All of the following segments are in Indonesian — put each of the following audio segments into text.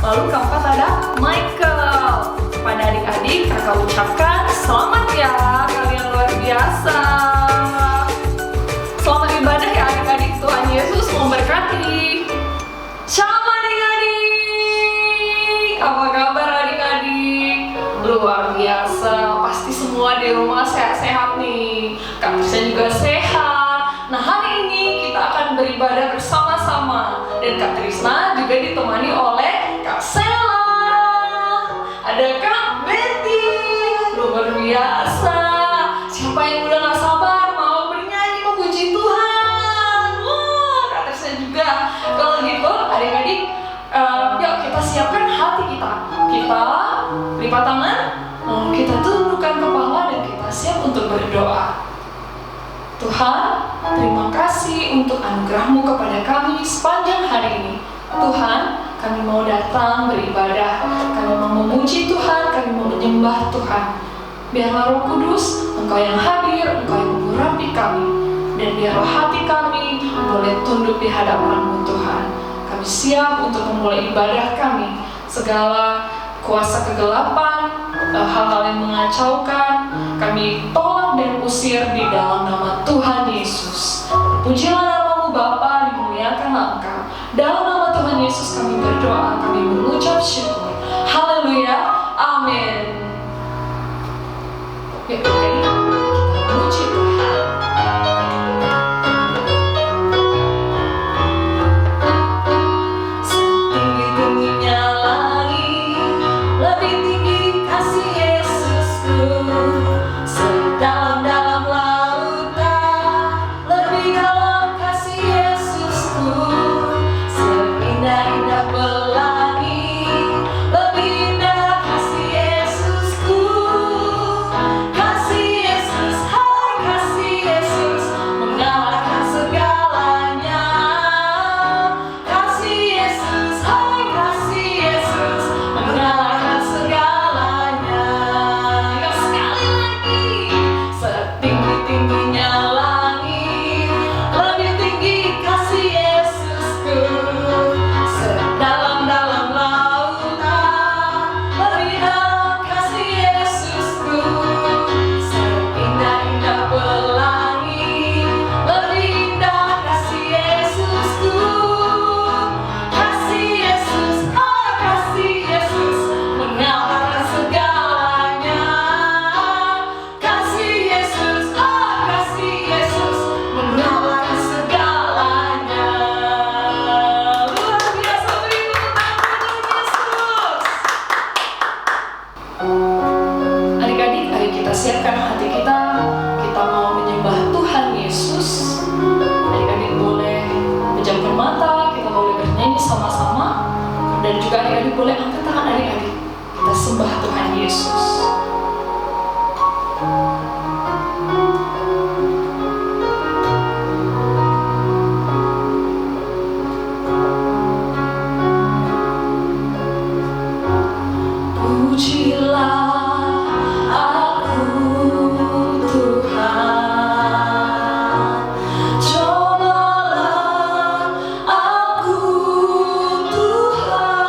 lalu keempat ada Michael. Kepada adik-adik, kakak ucapkan selamat ya, kalian luar biasa. Selamat ibadah ya adik-adik, Tuhan Yesus memberkati. Shalom adik-adik, apa kabar adik-adik? Luar biasa, pasti semua di rumah sehat-sehat nih. Kak Trisna juga sehat. Nah, hari ini kita akan beribadah bersama-sama. Dan Kak Trisna juga ditemani oleh Kak Sela. Ada Kak Betty. Luar biasa. Siapa yang udah gak sabar mau bernyanyi memuji Tuhan? Wah, Kak Trisna juga. Kalau gitu, adik-adik, yuk kita siapkan hati kita. Kita lipat tangan, kita tundukkan kepala dan kita siap untuk berdoa. Tuhan, terima kasih untuk anugerah-Mu kepada kami sepanjang hari ini. Tuhan, kami mau datang beribadah, kami mau memuji Tuhan, kami mau menyembah Tuhan. Biarlah Roh Kudus, Engkau yang hadir, Engkau yang mengurapi kami. Dan biarlah hati kami boleh tunduk di hadapan-Mu Tuhan. Kami siap untuk memulai ibadah kami. Segala kuasa kegelapan, hal-hal yang mengacaukan, kami tolak dan usir di dalam nama Tuhan Yesus. Pujilah nama-Mu Bapa, dimuliakanlah Engkau. Dalam nama Tuhan Yesus kami berdoa, kami mengucap syukur. Haleluya, amin. Yuk, jadi kita memuji Tuhan. Setinggi-tingginya langit, lebih tinggi kasih Yesusku. Sedalam-dalam lautan, lebih dalam kasih Yesusku. Seindah-indah pelangi, lebih indah kasih Yesusku. Kasih Yesus, hai kasih Yesus, mengalahkan segalanya. Kasih Yesus, hai kasih Yesus, mengalahkan segalanya. Yuk sekali lagi. Setinggi-tingginya langit, lebih tinggi kasih Yesusku. Sedalam-dalam lautan, lebih dalam kasih Yesusku. Seindah-indah pelangi, lebih indah kasih Yesusku. Kasih Yesus, oh kasih Yesus, mengalahkan segalanya. Kasih Yesus, oh kasih Yesus, mengalahkan segalanya. Luar biasa, beri tepuk tangan untuk Yesus. Adik-adik, ayo kita siapkan hati kita. Kita mau menyembah Tuhan Yesus. Adik-adik boleh pejamkan mata, kita boleh bernyanyi sama-sama. Dan juga adik-adik boleh angkat tangan adik-adik. Kita sembah Tuhan Yesus. Pujilah aku Tuhan, cobalah aku Tuhan.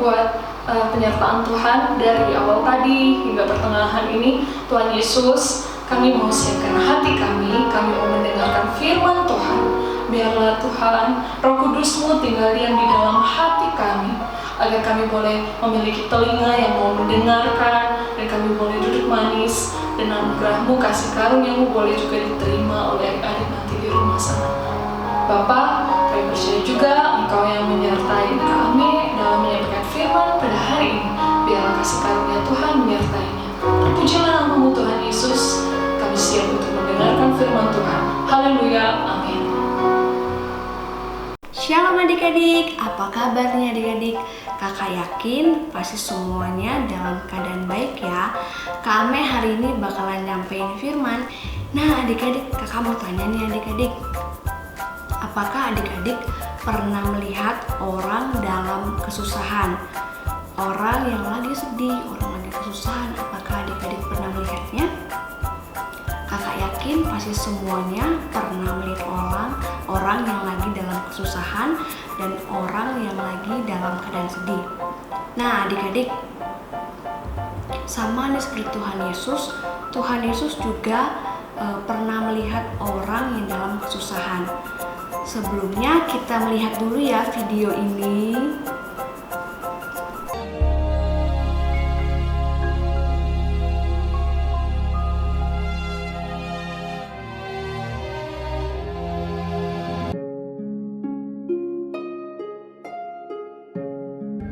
buat penyertaan Tuhan dari awal tadi hingga pertengahan ini. Tuhan Yesus, kami mau siapkan hati kami mau mendengarkan firman Tuhan. Biarlah Tuhan, Roh Kudus-Mu tinggal diam di dalam hati kami, agar kami boleh memiliki telinga yang mau mendengarkan, dan kami boleh duduk manis, dan anugerah-Mu, kasih karunia-Mu boleh juga diterima oleh adik-adik nanti di rumah sana. Bapa, kami percaya juga Engkau yang menyertai kami dalam menyampaikan firman pada hari ini. Biarlah kasih karunia Tuhan menyertainya. Terpujilah nama-Mu Tuhan Yesus. Kami siap untuk mendengarkan firman Tuhan. Haleluya, amin. Shalom adik-adik, apa kabarnya adik-adik? Kakak yakin pasti semuanya dalam keadaan baik ya. Kami hari ini bakalan nyampein firman. Nah adik-adik, kakak mau tanya nih adik-adik, apakah adik-adik pernah melihat orang dalam kesusahan? Orang yang lagi sedih, orang lagi kesusahan, apakah adik-adik pernah melihatnya? Kakak yakin pasti semuanya pernah melihat orang yang lagi dalam kesusahan dan orang yang lagi dalam keadaan sedih. Nah adik-adik, sama nih seperti Tuhan Yesus juga pernah melihat orang yang dalam kesusahan. Sebelumnya kita melihat dulu ya video ini.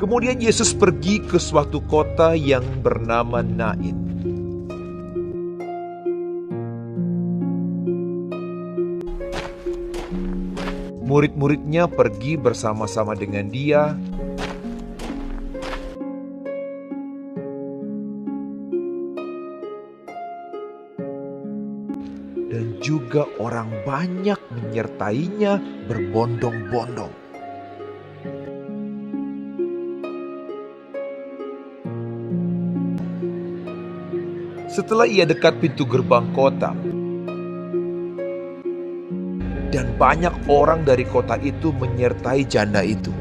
Kemudian Yesus pergi ke suatu kota yang bernama Nain. Murid-muridnya pergi bersama-sama dengan dia. Dan juga orang banyak menyertainya berbondong-bondong. Setelah ia dekat pintu gerbang kota, dan banyak orang dari kota itu menyertai janda itu.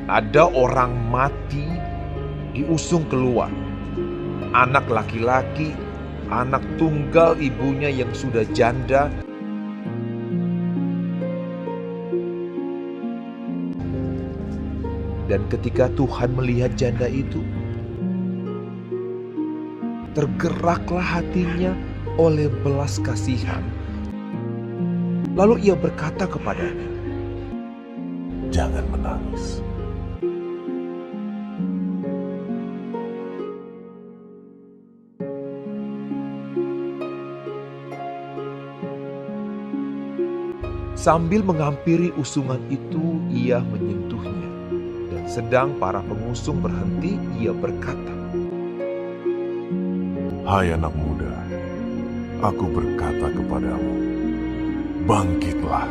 Ada orang mati diusung keluar, anak laki-laki, anak tunggal ibunya yang sudah janda. Dan ketika Tuhan melihat janda itu, tergeraklah hatinya oleh belas kasihan. Lalu ia berkata kepadanya, "Jangan menangis." Sambil menghampiri usungan itu, ia menyentuhnya. Sedang para pengusung berhenti, ia berkata, "Hai anak muda, aku berkata kepadamu, bangkitlah."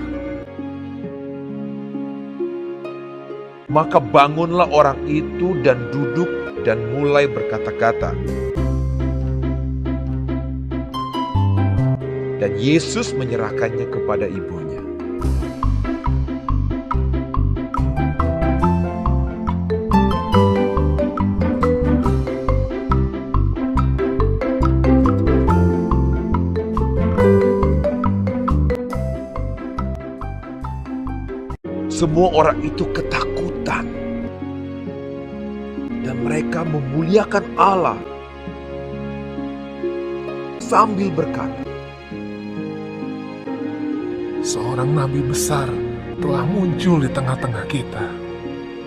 Maka bangunlah orang itu dan duduk dan mulai berkata-kata. Dan Yesus menyerahkannya kepada ibunya. Semua orang itu ketakutan dan mereka memuliakan Allah sambil berkata, Seorang nabi besar telah muncul di tengah-tengah kita,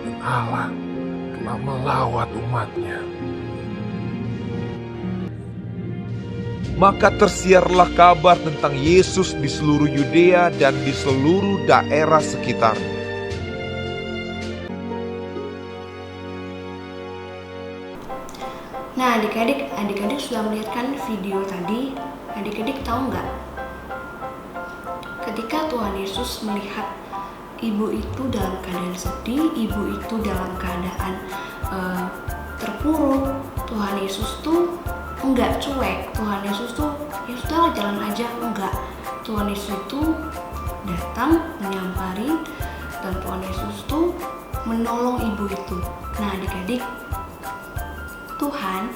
dan Allah telah melawat umatnya. Maka tersiarlah kabar tentang Yesus di seluruh Yudea dan di seluruh daerah sekitarnya. Nah adik-adik sudah melihat kan video tadi. Adik-adik tahu nggak? Ketika Tuhan Yesus melihat ibu itu dalam keadaan sedih, ibu itu dalam keadaan terpuruk, Tuhan Yesus tuh enggak cuek. Tuhan Yesus tuh ya sudahlah jalan aja, enggak. Tuhan Yesus itu datang menyamperin Dan Tuhan Yesus tuh menolong ibu itu. Nah adik-adik, Tuhan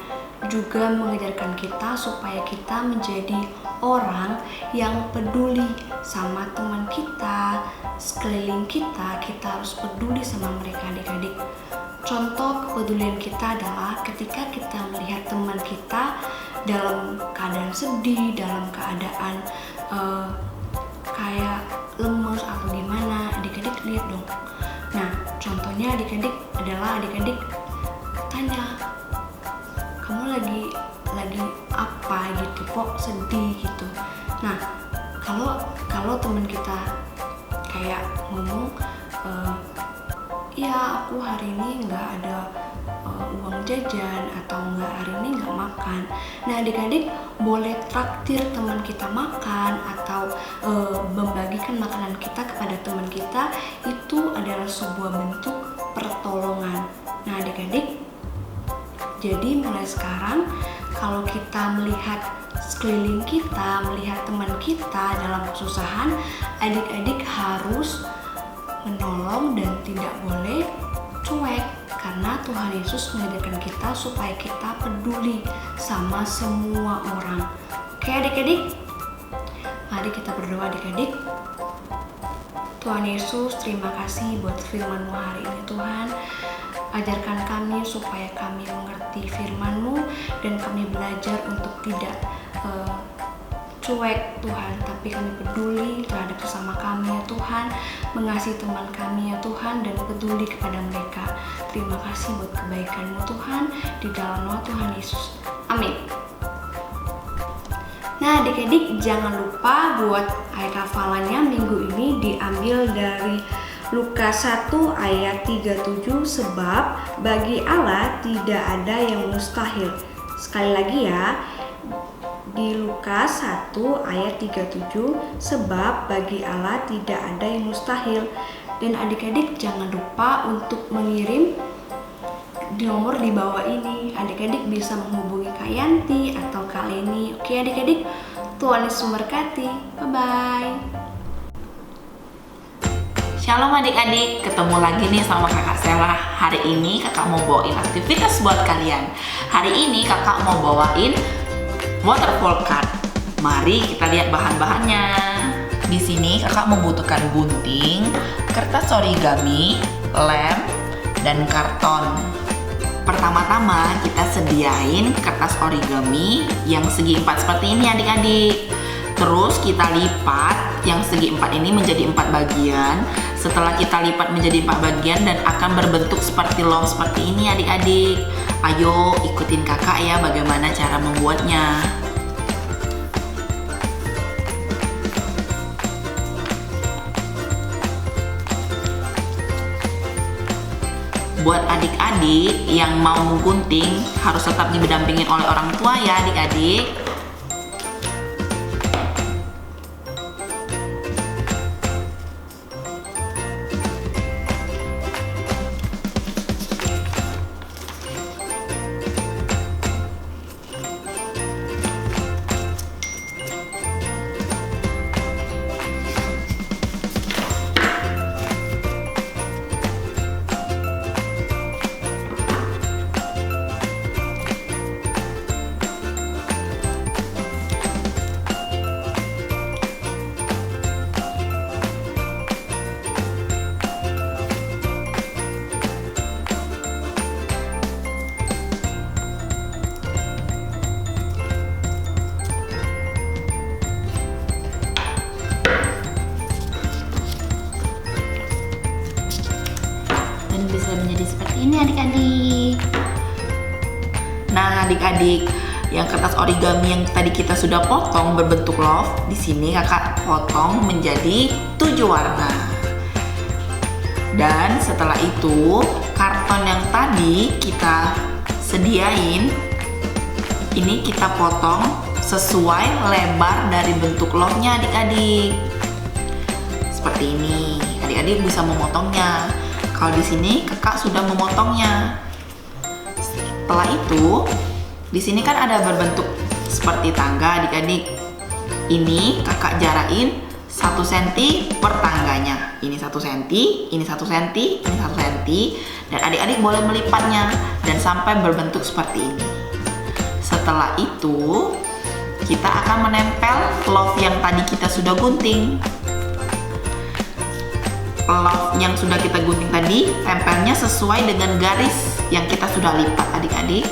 juga mengajarkan kita supaya kita menjadi orang yang peduli sama teman kita, sekeliling kita. Kita harus peduli sama mereka adik-adik. Contoh kepedulian kita adalah ketika kita melihat teman kita dalam keadaan sedih, dalam keadaan kayak lemes atau gimana, adik-adik lihat dong. Nah contohnya adik-adik adalah adik-adik tanya, kamu lagi apa gitu, kok sedih gitu. Nah kalau teman kita kayak ngomong, ya aku hari ini nggak ada uang jajan atau hari ini nggak makan. Nah adik-adik boleh traktir teman kita makan atau membagikan makanan kita kepada teman kita. Itu adalah sebuah bentuk pertolongan. Nah adik-adik, jadi mulai sekarang kalau kita melihat sekeliling kita, melihat teman kita dalam kesusahan, adik-adik harus menolong dan tidak boleh cuek, karena Tuhan Yesus mengajarkan kita supaya kita peduli sama semua orang. Oke adik-adik, mari kita berdoa adik-adik. Tuhan Yesus, terima kasih buat firman-Mu hari ini Tuhan. Ajarkan kami supaya kami mengerti firman-Mu dan kami belajar untuk tidak cuek Tuhan, tapi kami peduli terhadap sesama kami ya Tuhan, mengasihi teman kami ya Tuhan, dan peduli kepada mereka. Terima kasih buat kebaikan-Mu Tuhan, di dalam nama Tuhan Yesus. Amin. Nah adik-adik, jangan lupa buat ayat hafalannya minggu ini diambil dari Lukas 1 ayat 37, sebab bagi Allah tidak ada yang mustahil. Sekali lagi ya, di Lukas 1 ayat 37, sebab bagi Allah tidak ada yang mustahil. Dan adik-adik jangan lupa untuk mengirim di nomor di bawah ini. Adik-adik bisa menghubungi Kak Yanti atau Kak Leni. Oke adik-adik, Tuhan Yesus memberkati. Bye-bye. Shalom adik-adik, ketemu lagi nih sama kakak Stella. Hari ini kakak mau bawain aktivitas buat kalian. Hari ini kakak mau bawain waterfall card. Mari kita lihat bahan-bahannya. Di sini kakak membutuhkan gunting, kertas origami, lem, dan karton. Pertama-tama kita sediain kertas origami yang segi 4 seperti ini adik-adik. Terus kita lipat yang segi 4 ini menjadi 4 bagian. Setelah kita lipat menjadi 4 bagian dan akan berbentuk seperti love seperti ini adik-adik. Ayo ikutin kakak ya bagaimana cara membuatnya. Buat adik-adik yang mau menggunting harus tetap didampingin oleh orang tua ya adik-adik. Bisa menjadi seperti ini adik-adik. Nah adik-adik, yang kertas origami yang tadi kita sudah potong berbentuk love, di sini kakak potong menjadi 7 warna. Dan setelah itu karton yang tadi kita sediain ini kita potong sesuai lebar dari bentuk love-nya adik-adik. Seperti ini, adik-adik bisa memotongnya. Kalau di sini kakak sudah memotongnya. Setelah itu, di sini kan ada berbentuk seperti tangga adik-adik. Ini kakak jarain 1 cm per tangganya. ini 1 cm, ini 1 cm, ini 1 cm, dan adik-adik boleh melipatnya dan sampai berbentuk seperti ini. Setelah itu, kita akan menempel love yang tadi kita sudah gunting. Love yang sudah kita gunting tadi, tempelnya sesuai dengan garis yang kita sudah lipat adik-adik.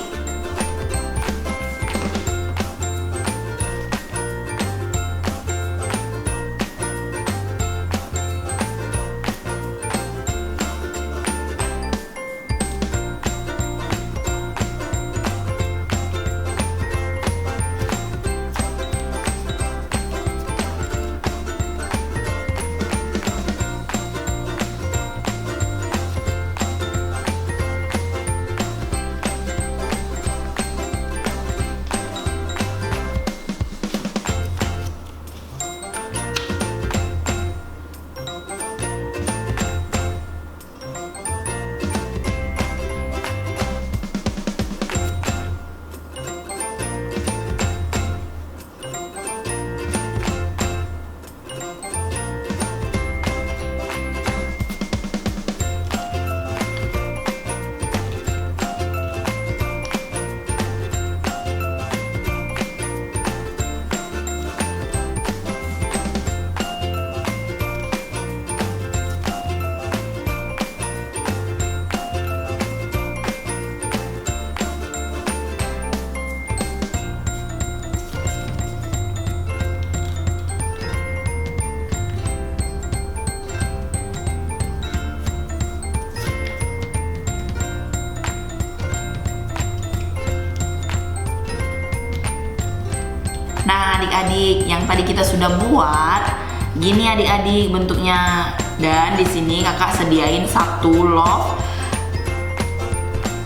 Nah adik-adik, yang tadi kita sudah buat gini adik-adik bentuknya. Dan di sini kakak sediain 1 love.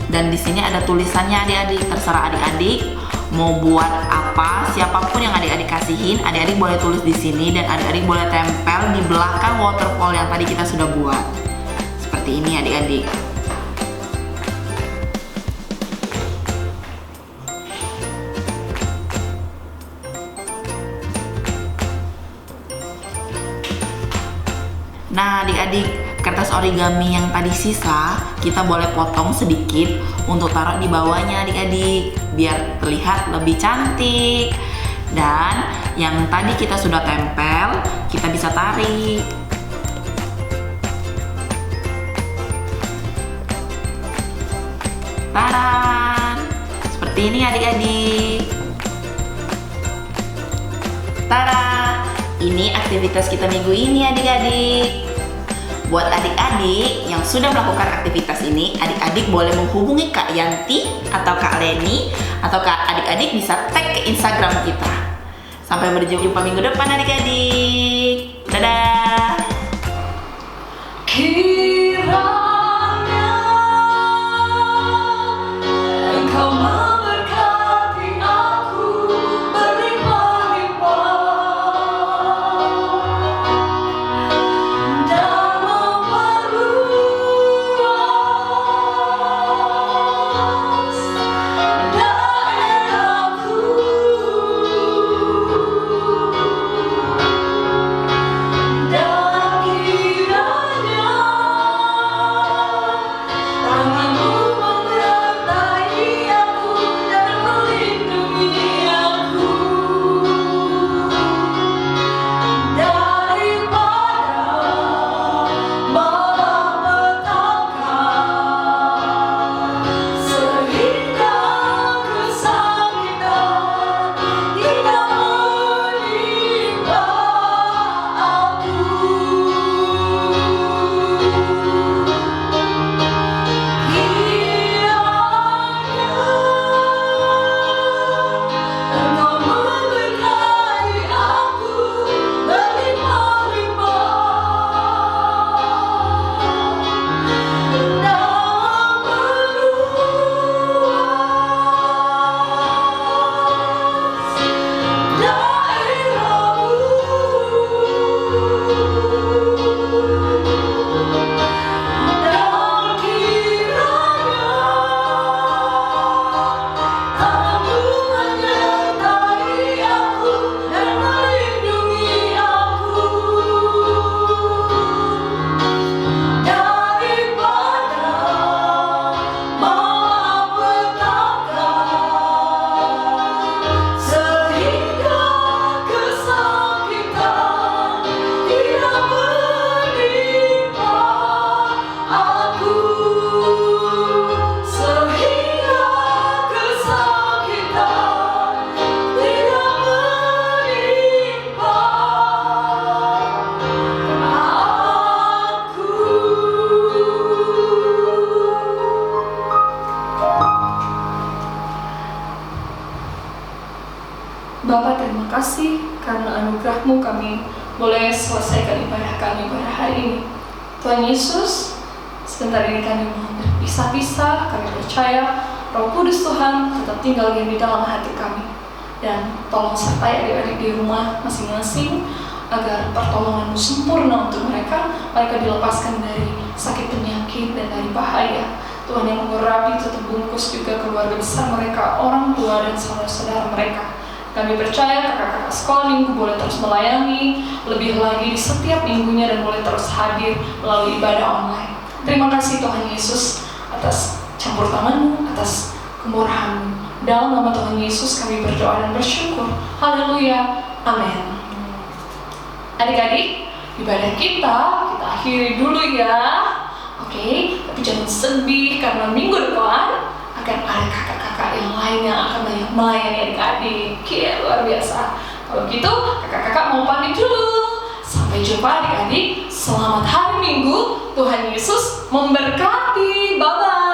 Dan di sini ada tulisannya adik-adik. Terserah adik-adik mau buat apa, siapapun yang adik-adik kasihin, adik-adik boleh tulis di sini dan adik-adik boleh tempel di belakang waterfall yang tadi kita sudah buat. Seperti ini adik-adik. Nah adik-adik, kertas origami yang tadi sisa kita boleh potong sedikit untuk taruh di bawahnya adik-adik biar terlihat lebih cantik. Dan yang tadi kita sudah tempel kita bisa tarik. Taran! Seperti ini adik-adik. Tada! Ini aktivitas kita minggu ini adik-adik. Buat adik-adik yang sudah melakukan aktivitas ini, adik-adik boleh menghubungi Kak Yanti atau Kak Leni, atau adik-adik bisa tag ke Instagram kita. Sampai berjumpa minggu depan adik-adik. Dadah! Kiranya Engkau memberkati aku berlimpah-limpah dan memperluas daerahku. Dan kiranya kasih karena anugerah-Mu kami boleh selesaikan ibadah kami pada hari ini. Tuhan Yesus, sebentar ini kami mohon berpisah-pisah, kami percaya Roh Kudus Tuhan tetap tinggal di dalam hati kami. Dan tolong sertai adik-adik di rumah masing-masing, agar pertolongan-Mu sempurna untuk mereka dilepaskan dari sakit penyakit dan dari bahaya. Tuhan yang mengurapi tutup bungkus juga keluarga besar mereka, orang tua dan saudara-saudara mereka. Kami percaya kakak-kakak sekolah minggu boleh terus melayani, lebih lagi di setiap minggunya dan boleh terus hadir melalui ibadah online. Terima kasih Tuhan Yesus atas campur tangan-Mu, atas kemurahan-Mu. Dalam nama Tuhan Yesus kami berdoa dan bersyukur. Haleluya. Amin. Adik-adik, ibadah kita akhiri dulu ya. Oke, tapi jangan sedih karena minggu depan akan ada kakak-kakak yang lain yang akan melayani adik-adik. Luar biasa. Kalau gitu, kakak-kakak mau pamit dulu. Sampai jumpa adik-adik. Selamat hari Minggu. Tuhan Yesus memberkati. Bye-bye.